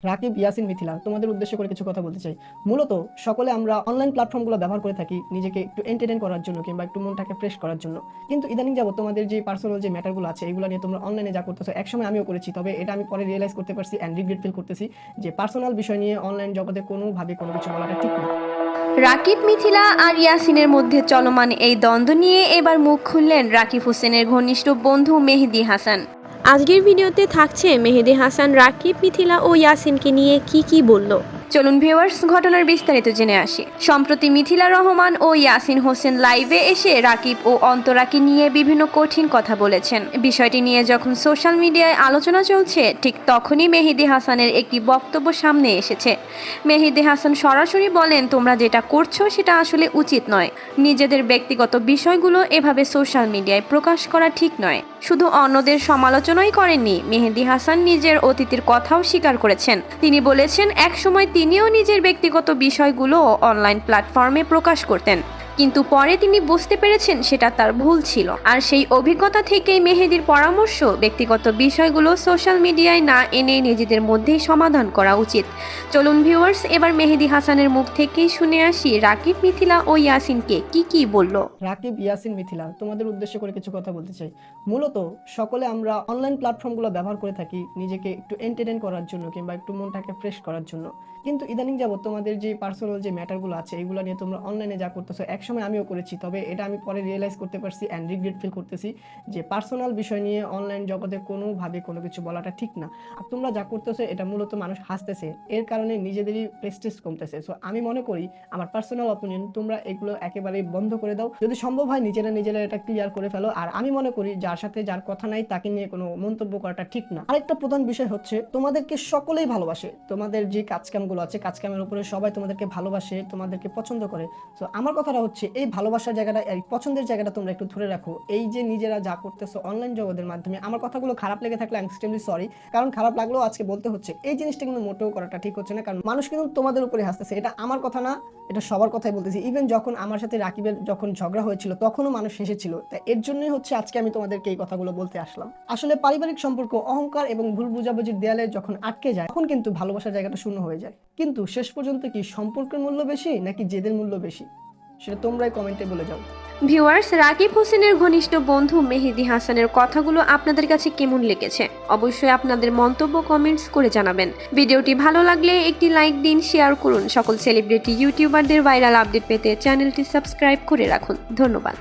রাকিব, ইয়াসিন, মিথিলা তোমাদের উদ্দেশ্য করে কিছু কথা বলতে চাই। মূলত সকলে আমরা অনলাইন প্ল্যাটফর্মগুলো ব্যবহার করে থাকি নিজেকে একটু এন্টারটেইন করার জন্য কিংবা একটু মনটাকে ফ্রেশ করার জন্য। কিন্তু ইদানিং যাবত তোমাদের যে পার্সোনাল যে ম্যাটারগুলো আছে এগুলো নিয়ে তোমরা অনলাইনে যা করতেছো, একসময় আমিও করেছি, তবে এটা আমি পরে রিয়েলাইজ করতে পারছি অ্যান্ড রিগ্রেট ফিল করতেছি যে পার্সোনাল বিষয় নিয়ে অনলাইন জগতে কোনোভাবে কোনো কিছু বলাটা ঠিক না। রাকিব, মিথিলা আর ইয়াসিনের মধ্যে চলমান এই দ্বন্দ্ব নিয়ে এবার মুখ খুললেন রাকিব হোসেনের ঘনিষ্ঠ বন্ধু মেহেদী হাসান। আজকের ভিডিওতে থাকছে মেহেদী হাসান রাকিব, মিথিলা ও ইয়াসিনকে নিয়ে কি বলল। চলুন ভিউয়ার্স, ঘটনার বিস্তারিত জেনে আসি। সম্প্রতি মিথিলা রহমান ও ইয়াসিন হোসেন লাইভে এসে রাকিব ও অন্তরাকে নিয়ে বিভিন্ন কঠিন কথা বলেছেন। বিষয়টি নিয়ে যখন সোশ্যাল মিডিয়ায় আলোচনা চলছে, ঠিক তখনই মেহেদী হাসানের একটি বক্তব্য সামনে এসেছে। মেহেদী হাসান সরাসরি বলেন, তোমরা যেটা করছো সেটা আসলে উচিত নয়। নিজেদের ব্যক্তিগত বিষয়গুলো এভাবে সোশ্যাল মিডিয়ায় প্রকাশ করা ঠিক নয়। শুধু অন্যদের সমালোচনাই করেননি, মেহেদী হাসান নিজের অতীতের কথাও স্বীকার করেছেন। তিনি বলেছেন, একসময় তিনিও নিজের ব্যক্তিগত বিষয়গুলো অনলাইন প্ল্যাটফর্মে প্রকাশ করতেন, কিন্তু পরে তিনি বুঝতে পেরেছেন সেটা তার ভুল ছিল। আর সেই অভিজ্ঞতা থেকেই মেহেদীর পরামর্শ, ব্যক্তিগত বিষয়গুলো সোশ্যাল মিডিয়ায় না এনে নিজেদের মধ্যেই সমাধান করা উচিত। চলুন ভিউয়ার্স, এবার মেহেদী হাসানের মুখ থেকেই শুনে আসি রাকিব, মিথিলা ও ইয়াসিনকে কি বলল। রাকিব, ইয়াসিন, মিথিলা তোমাদের উদ্দেশ্য করে কিছু কথা বলতে চাই। মূলত সকলে আমরা অনলাইন প্ল্যাটফর্মগুলো ব্যবহার করে থাকি নিজেকে একটু এন্টারটেইন করার জন্য কিংবা একটু মনটাকে ফ্রেশ করার জন্য। কিন্তু ইদানিং যাবত তোমাদের যে পার্সোনাল যে ম্যাটারগুলো আছে এগুলো নিয়ে তোমরা অনলাইনে যা করতেছো, একসময় আমিও করেছি, তবে এটা আমি পরে রিয়েলাইজ করতে পারছি অ্যান্ড রিগ্রেট ফিল করতেছি যে পার্সোনাল বিষয় নিয়ে অনলাইন জগতে কোনোভাবে কোনো কিছু বলাটা ঠিক না। আর তোমরা যা করতেছো এটা মূলত মানুষ হাসতেছে, এর কারণে নিজেদেরই প্রেস্টিজ কমতেছে। সো আমি মনে করি, আমার পার্সোনাল অপিনিয়ন, তোমরা এগুলো একেবারেই বন্ধ করে দাও। যদি সম্ভব হয় নিজেরা এটা ক্লিয়ার করে ফেলো। আর আমি মনে করি যার সাথে যার কথা নাই তাকে নিয়ে কোনো মন্তব্য করাটা ঠিক না। আরেকটা প্রধান বিষয় হচ্ছে, তোমাদেরকে সকলেই ভালোবাসে, তোমাদের যে কাজকামগুলো আছে কাজকামের উপরে সবাই তোমাদেরকে ভালোবাসে, তোমাদেরকে পছন্দ করে। তো আমার কথাটা হচ্ছে, এই ভালোবাসার জায়গাটা, এই পছন্দের জায়গাটা তোমরা একটু ধরে রাখো। এই যে নিজেরা যা করতেছো অনলাইন জগতের মাধ্যমে, আমার কথাগুলো খারাপ লেগে থাকলে আই এম এক্সট্রিমলি সরি, কারণ খারাপ লাগলেও আজকে বলতে হচ্ছে। এই জিনিসটা কিন্তু মোটেও করাটা ঠিক হচ্ছে না, কারণ মানুষ কিন্তু তোমাদের উপরে হাসতেছে। এটা আমার কথা না, এটা সবার কথাই বলতেছি। ইভেন যখন আমার সাথে রাকিবের যখন ঝগড়া হয়েছিল তখনও মানুষ হেসেছিল। তাই এর জন্যই হচ্ছে আজকে আমি তোমাদেরকে এই কথাগুলো বলতে আসলাম। আসলে পারিবারিক সম্পর্ক অহংকার এবং ভুল বুঝাবুঝির দেয়ালে যখন আটকে যায়, তখন কিন্তু ভালোবাসার জায়গাটা শূন্য হয়ে যায়। কিন্তু শেষ পর্যন্ত কি সম্পর্কের মূল্য বেশি নাকি জেদের মূল্য বেশি, সেটা তোমরাই কমেন্টে বলে যাও। ভিউয়ার্স, রাকিব হোসেনের ঘনিষ্ঠ বন্ধু মেহেদী হাসানের কথাগুলো আপনাদের কাছে কেমন লেগেছে অবশ্যই আপনাদের মন্তব্য কমেন্টস করে জানাবেন। ভিডিওটি ভালো লাগলে একটি লাইক দিন, শেয়ার করুন। সকল সেলিব্রিটি ইউটিউবারদের ভাইরাল আপডেট পেতে চ্যানেলটি সাবস্ক্রাইব করে রাখুন। ধন্যবাদ।